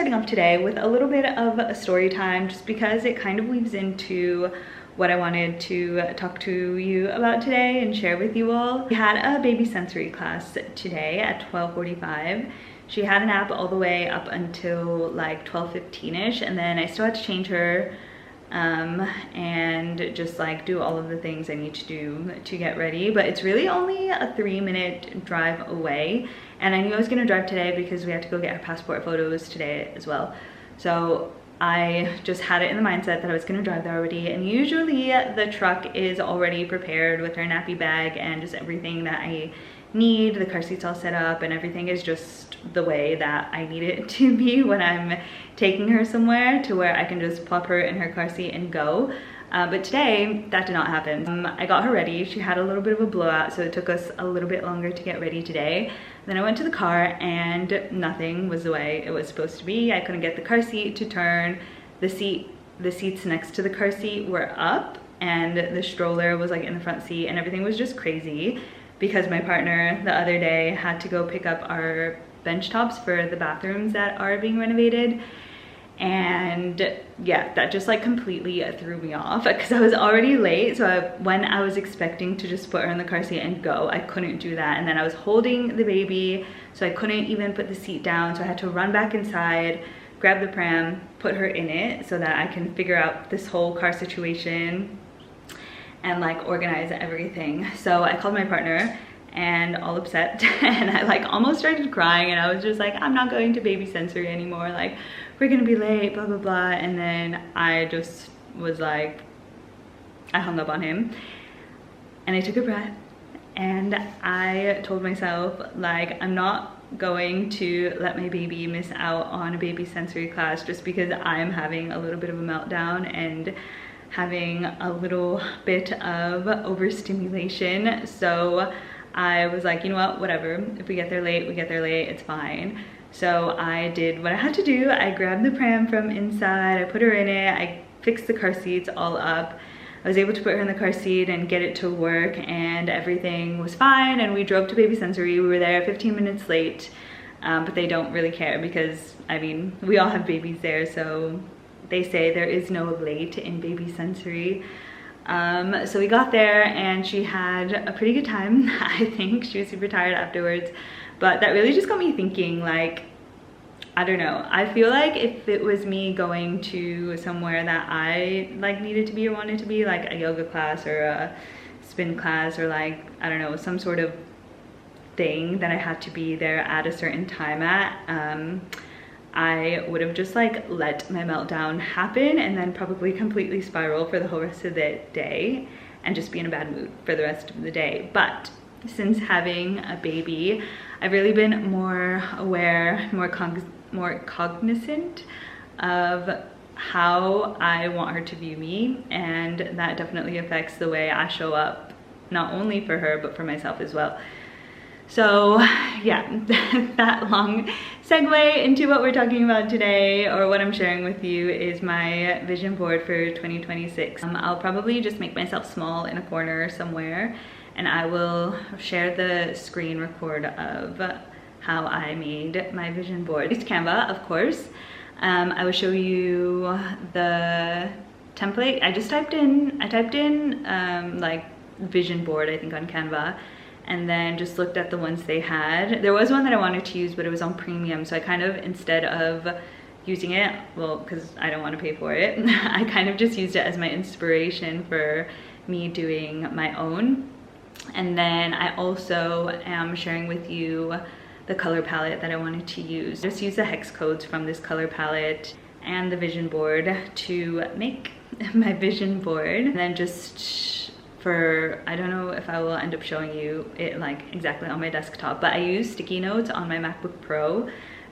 starting off today with a little bit of a story time, just because it kind of weaves into what I wanted to talk to you about today and share with you all. We had a baby sensory class today at 12:45. She had a nap all the way up until like 12:15ish, and then I still had to change her and just like do all of the things I need to do to get ready. But it's really only a 3-minute drive away, and I knew I was gonna drive today because we had to go get her passport photos today as well. So I just had it in the mindset that I was gonna drive there already, and usually the truck is already prepared with her nappy bag and just everything that I need. The car seat's all set up and everything is just the way that I need it to be when I'm taking her somewhere, to where I can just plop her in her car seat and go. But today that did not happen. I got her ready. She had a little bit of a blowout, so it took us a little bit longer to get ready today. Then I went to the car and nothing was the way it was supposed to be. I couldn't get the car seat to turn. The seats next to the car seat were up, and the stroller was like in the front seat, and everything was just crazy because my partner the other day had to go pick up our bench tops for the bathrooms that are being renovated. And yeah, that just like completely threw me off because I was already late. So when I was expecting to just put her in the car seat and go, I couldn't do that. And then I was holding the baby, so I couldn't even put the seat down. So I had to run back inside, grab the pram, put her in it so that I can figure out this whole car situation and like organize everything. So I called my partner, and all upset, and I like almost started crying, and I was just like, I'm not going to baby sensory anymore, like we're gonna be late, blah blah blah. And then I just was like, I hung up on him, and I took a breath, and I told myself, like, I'm not going to let my baby miss out on a baby sensory class just because I'm having a little bit of a meltdown and having a little bit of overstimulation. So I was like, you know what, whatever. If we get there late, we get there late, it's fine. So I did what I had to do. I grabbed the pram from inside, I put her in it, I fixed the car seats all up. I was able to put her in the car seat and get it to work, and everything was fine. And we drove to baby sensory. We were there 15 minutes late, but they don't really care because, I mean, we all have babies there, so they say there is no late in baby sensory. So we got there and she had a pretty good time. I think she was super tired afterwards, but that really just got me thinking, like, I don't know, I feel like if it was me going to somewhere that I like needed to be or wanted to be, like a yoga class or a spin class, or like, I don't know, some sort of thing that I had to be there at a certain time at, I would have just like let my meltdown happen and then probably completely spiral for the whole rest of the day and just be in a bad mood for the rest of the day. But since having a baby, I've really been more aware, more cognizant of how I want her to view me, and that definitely affects the way I show up, not only for her but for myself as well. So yeah, that long segue into what we're talking about today, or what I'm sharing with you, is my vision board for 2026. I'll probably just make myself small in a corner somewhere, and I will share the screen record of how I made my vision board. It's Canva, of course. I will show you the template. I typed in like vision board, I think, on Canva, and then just looked at the ones they had. There was one that I wanted to use, but it was on premium, so I kind of, instead of using it, well, because I don't want to pay for it, I kind of just used it as my inspiration for me doing my own. And then I also am sharing with you the color palette that I wanted to use. Just use the hex codes from this color palette and the vision board to make my vision board. And then just for, I don't know if I will end up showing you it like exactly on my desktop, but I use sticky notes on my MacBook Pro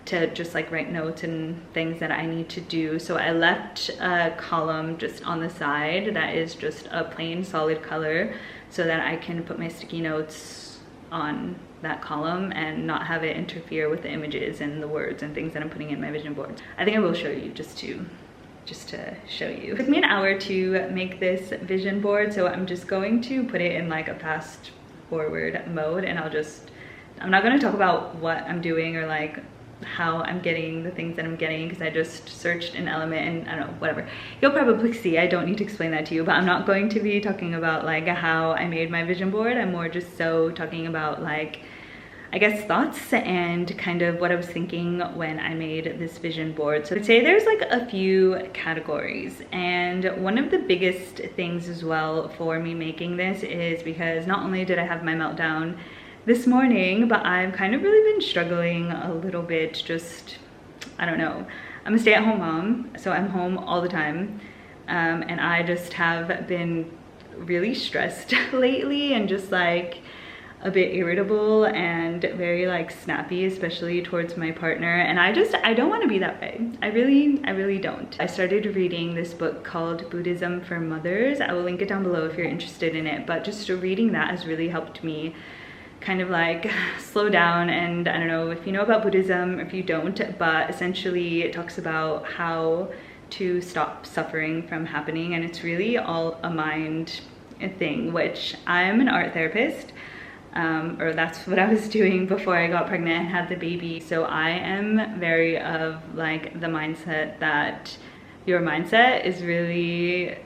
to just like write notes and things that I need to do. So I left a column just on the side that is just a plain solid color, so that I can put my sticky notes on that column and not have it interfere with the images and the words and things that I'm putting in my vision board. I think I will show you just to show you. It took me an hour to make this vision board, so I'm just going to put it in like a fast forward mode, and I'm not going to talk about what I'm doing or like how I'm getting the things that I'm getting, because I just searched an element and I don't know, whatever. You'll probably see, I don't need to explain that to you, but I'm not going to be talking about like how I made my vision board. I'm more just so talking about like, I guess, thoughts and kind of what I was thinking when I made this vision board. So I'd say there's like a few categories, and one of the biggest things as well for me making this is because not only did I have my meltdown this morning, but I've kind of really been struggling a little bit, just, I don't know. I'm a stay-at-home mom, so I'm home all the time, and I just have been really stressed lately and just like a bit irritable and very like snappy, especially towards my partner, and I don't want to be that way. I really don't. I started reading this book called Buddhism for Mothers. I will link it down below if you're interested in it, but just reading that has really helped me kind of like slow down. And I don't know if you know about Buddhism or if you don't, but essentially it talks about how to stop suffering from happening, and it's really all a mind thing, which I'm an art therapist. Or that's what I was doing before I got pregnant and had the baby. So I am very of like the mindset that your mindset is really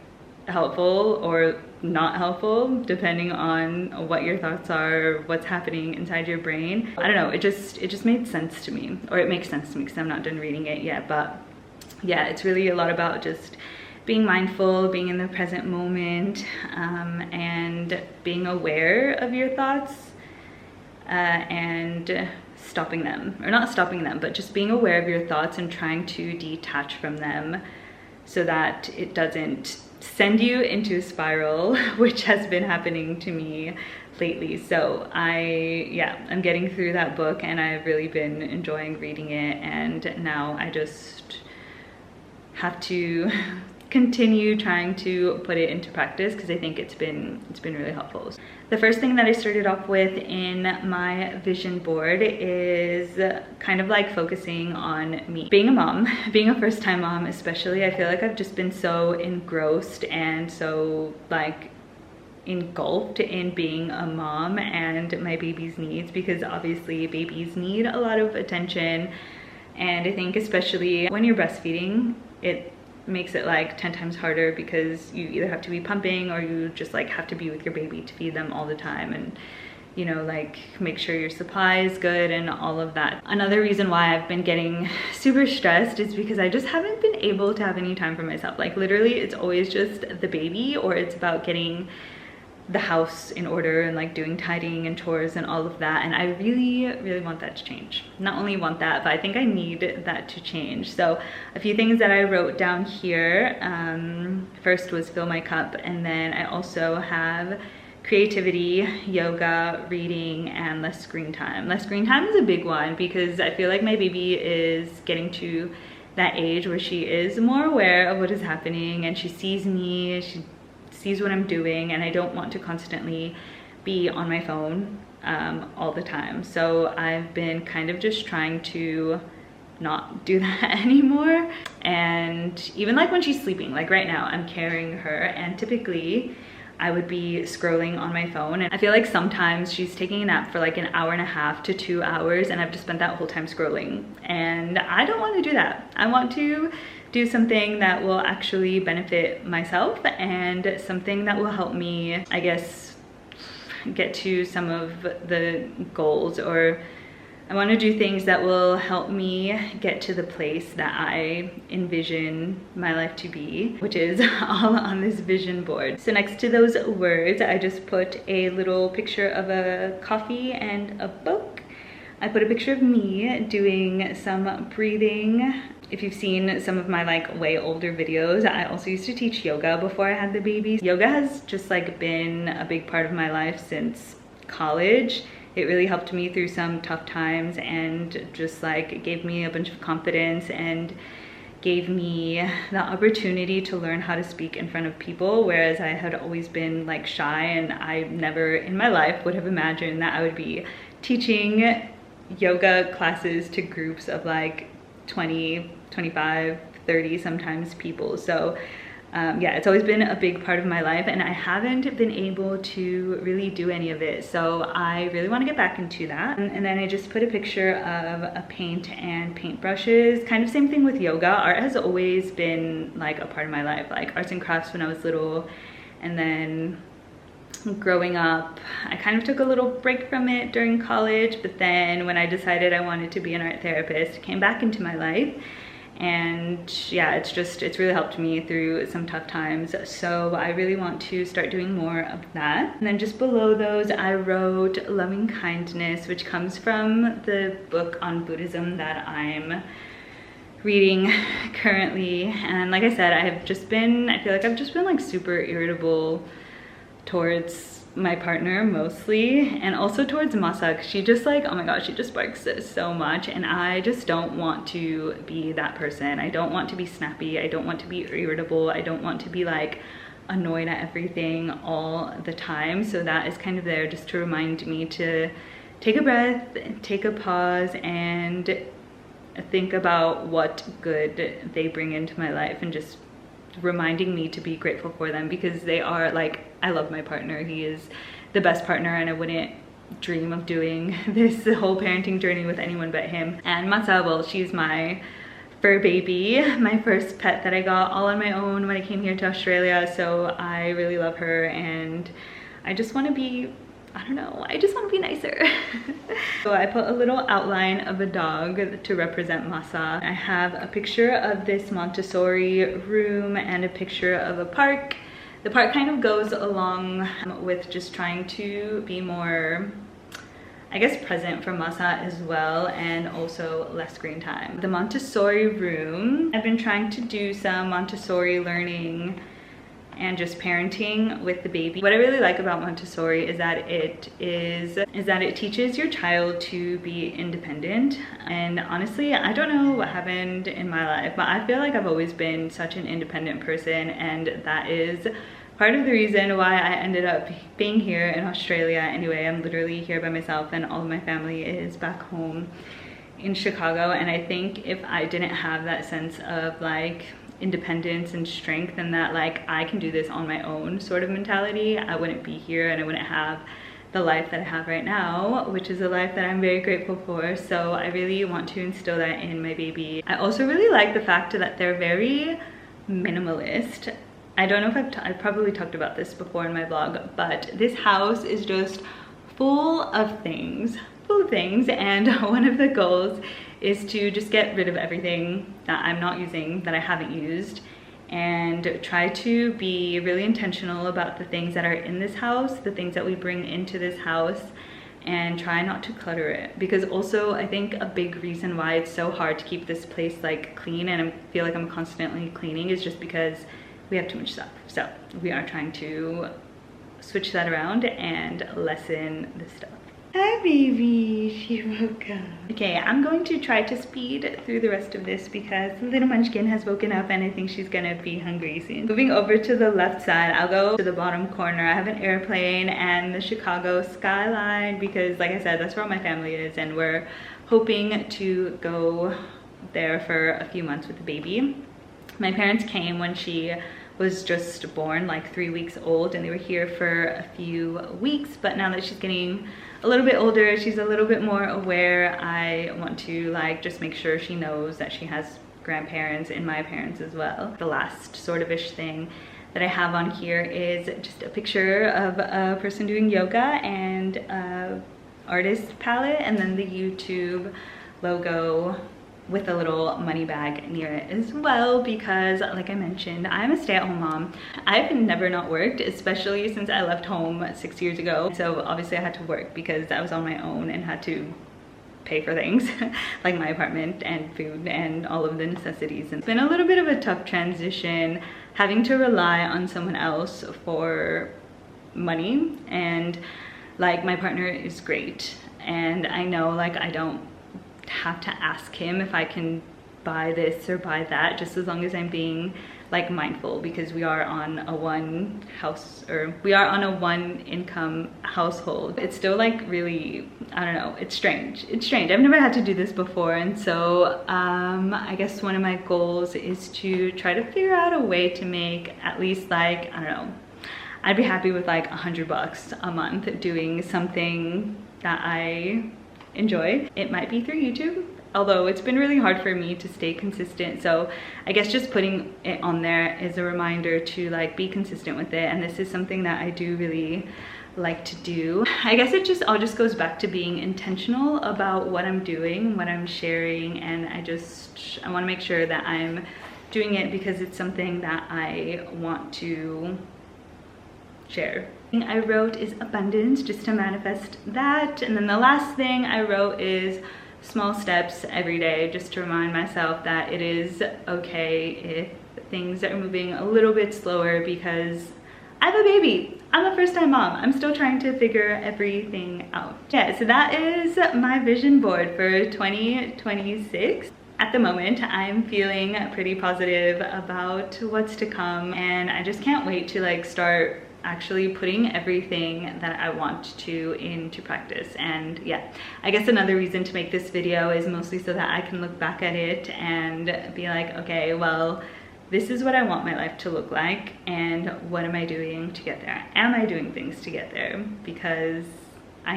helpful or not helpful depending on what your thoughts are, what's happening inside your brain. I don't know, it just made sense to me, or it makes sense to me because I'm not done reading it yet. But yeah, it's really a lot about just being mindful, being in the present moment, and being aware of your thoughts, and stopping them, or not stopping them, but just being aware of your thoughts and trying to detach from them so that it doesn't send you into a spiral, which has been happening to me lately. So I'm getting through that book, and I've really been enjoying reading it, and now I just have to continue trying to put it into practice because I think it's been really helpful. The first thing that I started off with in my vision board is kind of like focusing on me. Being a mom, being a first-time mom especially, I feel like I've just been so engrossed and so like engulfed in being a mom and my baby's needs, because obviously babies need a lot of attention, and I think especially when you're breastfeeding, it makes it like 10 times harder because you either have to be pumping or you just like have to be with your baby to feed them all the time, and you know, like make sure your supply is good and all of that. Another reason why I've been getting super stressed is because I just haven't been able to have any time for myself. Like literally it's always just the baby, or it's about getting the house in order and like doing tidying and chores and all of that, and I really want that to change. Not only want that, but I think I need that to change. So a few things that I wrote down here, first was fill my cup, and then I also have creativity, yoga, reading, and less screen time. Less screen time is a big one because I feel like my baby is getting to that age where she is more aware of what is happening, and she sees me, she sees what I'm doing, and I don't want to constantly be on my phone all the time. So I've been kind of just trying to not do that anymore. And even like when she's sleeping, like right now I'm carrying her, and typically I would be scrolling on my phone, and I feel like sometimes she's taking a nap for like an hour and a half to 2 hours, and I've just spent that whole time scrolling, and I don't want to do that. I want to do something that will actually benefit myself and something that will help me, I guess, get to some of the goals, or I want to do things that will help me get to the place that I envision my life to be, which is all on this vision board. So next to those words, I just put a little picture of a coffee and a book. I put a picture of me doing some breathing. If you've seen some of my like way older videos, I also used to teach yoga before I had the babies. Yoga has just like been a big part of my life since college. It really helped me through some tough times, and just like gave me a bunch of confidence and gave me the opportunity to learn how to speak in front of people, whereas I had always been like shy, and I never in my life would have imagined that I would be teaching yoga classes to groups of like 20, 25, 30 sometimes people. So yeah, it's always been a big part of my life, and I haven't been able to really do any of it. So I really want to get back into that. And then I just put a picture of a paint and paintbrushes. Kind of same thing with yoga. Art has always been like a part of my life, like arts and crafts when I was little. And then growing up, I kind of took a little break from it during college, but then when I decided I wanted to be an art therapist, it came back into my life. And yeah, it's really helped me through some tough times. So I really want to start doing more of that. And then just below those, I wrote Loving Kindness, which comes from the book on Buddhism that I'm reading currently. And like I said, I feel like I've just been like super irritable towards my partner mostly, and also towards Masa, because she just like, oh my gosh, she just barks so much, and I just don't want to be that person. I don't want to be snappy, I don't want to be irritable, I don't want to be like annoyed at everything all the time. So that is kind of there just to remind me to take a breath, take a pause, and think about what good they bring into my life, and just reminding me to be grateful for them, because they are like, I love my partner. He is the best partner, and I wouldn't dream of doing this whole parenting journey with anyone but him. And Masa, well, she's my fur baby, my first pet that I got all on my own when I came here to Australia. So I really love her, and I just want to be, I don't know, I just want to be nicer. So I put a little outline of a dog to represent Masa. I have a picture of this Montessori room and a picture of a park. The park kind of goes along with just trying to be more, I guess, present for Masa as well, and also less screen time. The Montessori room, I've been trying to do some Montessori learning and just parenting with the baby. What I really like about Montessori is that it teaches your child to be independent. And honestly, I don't know what happened in my life, but I feel like I've always been such an independent person, and that is part of the reason why I ended up being here in Australia. Anyway, I'm literally here by myself, and all of my family is back home in Chicago. And I think if I didn't have that sense of like independence and strength, and that like I can do this on my own sort of mentality, I wouldn't be here, and I wouldn't have the life that I have right now, which is a life that I'm very grateful for. So I really want to instill that in my baby. I also really like the fact that they're very minimalist. I don't know if I've probably talked about this before in my vlog, but this house is just full of things, and one of the goals is to just get rid of everything that I'm not using, that I haven't used, and try to be really intentional about the things that are in this house, the things that we bring into this house, and try not to clutter it. Because also I think a big reason why it's so hard to keep this place like clean, and I feel like I'm constantly cleaning, is just because we have too much stuff. So we are trying to switch that around and lessen the stuff. Hi baby, she woke up. Okay, I'm going to try to speed through the rest of this because little munchkin has woken up, and I think she's gonna be hungry soon. Moving over to the left side, I'll go to the bottom corner. I have an airplane and the Chicago skyline, because like I said, that's where all my family is, and we're hoping to go there for a few months with the baby. My parents came when she was just born, like 3 weeks old, and they were here for a few weeks. But now that she's getting a little bit older, she's a little bit more aware, I want to like just make sure she knows that she has grandparents and my parents as well. The last sort of ish thing that I have on here is just a picture of a person doing yoga and a artist palette, and then the YouTube logo with a little money bag near it as well, because like I mentioned, I'm a stay-at-home mom. I've never not worked, especially since I left home 6 years ago. So obviously I had to work because I was on my own and had to pay for things like my apartment and food and all of the necessities. And it's been a little bit of a tough transition having to rely on someone else for money. And like, my partner is great, and I know like I don't have to ask him if I can buy this or buy that, just as long as I'm being like mindful, because we are on a one income household. It's still like really, I don't know, it's strange. I've never had to do this before, and so I guess one of my goals is to try to figure out a way to make at least like, I don't know, I'd be happy with like $100 a month doing something that I enjoy. It might be through YouTube, although it's been really hard for me to stay consistent. So I guess just putting it on there is a reminder to like be consistent with it. And this is something that I do really like to do. I guess it just all just goes back to being intentional about what I'm doing, what I'm sharing, and I want to make sure that I'm doing it because it's something that I want to share. I wrote is abundance, just to manifest that. And then the last thing I wrote is small steps every day, just to remind myself that it is okay if things are moving a little bit slower, because I have a baby. I'm a first-time mom. I'm still trying to figure everything out. Yeah, so that is my vision board for 2026. At the moment, I'm feeling pretty positive about what's to come, and I just can't wait to like start actually putting everything that I want to into practice. And yeah, I guess another reason to make this video is mostly so that I can look back at it and be like, okay, well, this is what I want my life to look like, and what am I doing to get there? Am I doing things to get there? Because I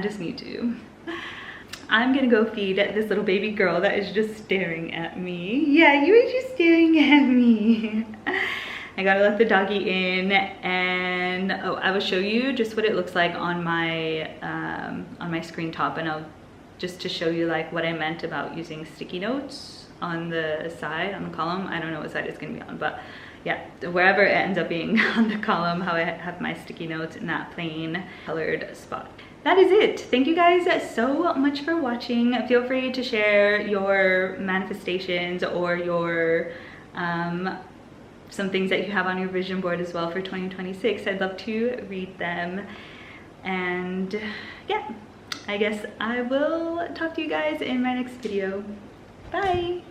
just need to. I'm gonna go feed this little baby girl that is just staring at me. Yeah, you were just staring at me. I gotta let the doggy in, and oh, I will show you just what it looks like on my screen top, and I'll just to show you like what I meant about using sticky notes on the side, on the column. I don't know what side it's gonna be on, but yeah, wherever it ends up being on the column, how I have my sticky notes in that plain colored spot. That is it. Thank you guys so much for watching. Feel free to share your manifestations or your some things that you have on your vision board as well for 2026. I'd love to read them. And yeah, I guess I will talk to you guys in my next video. Bye.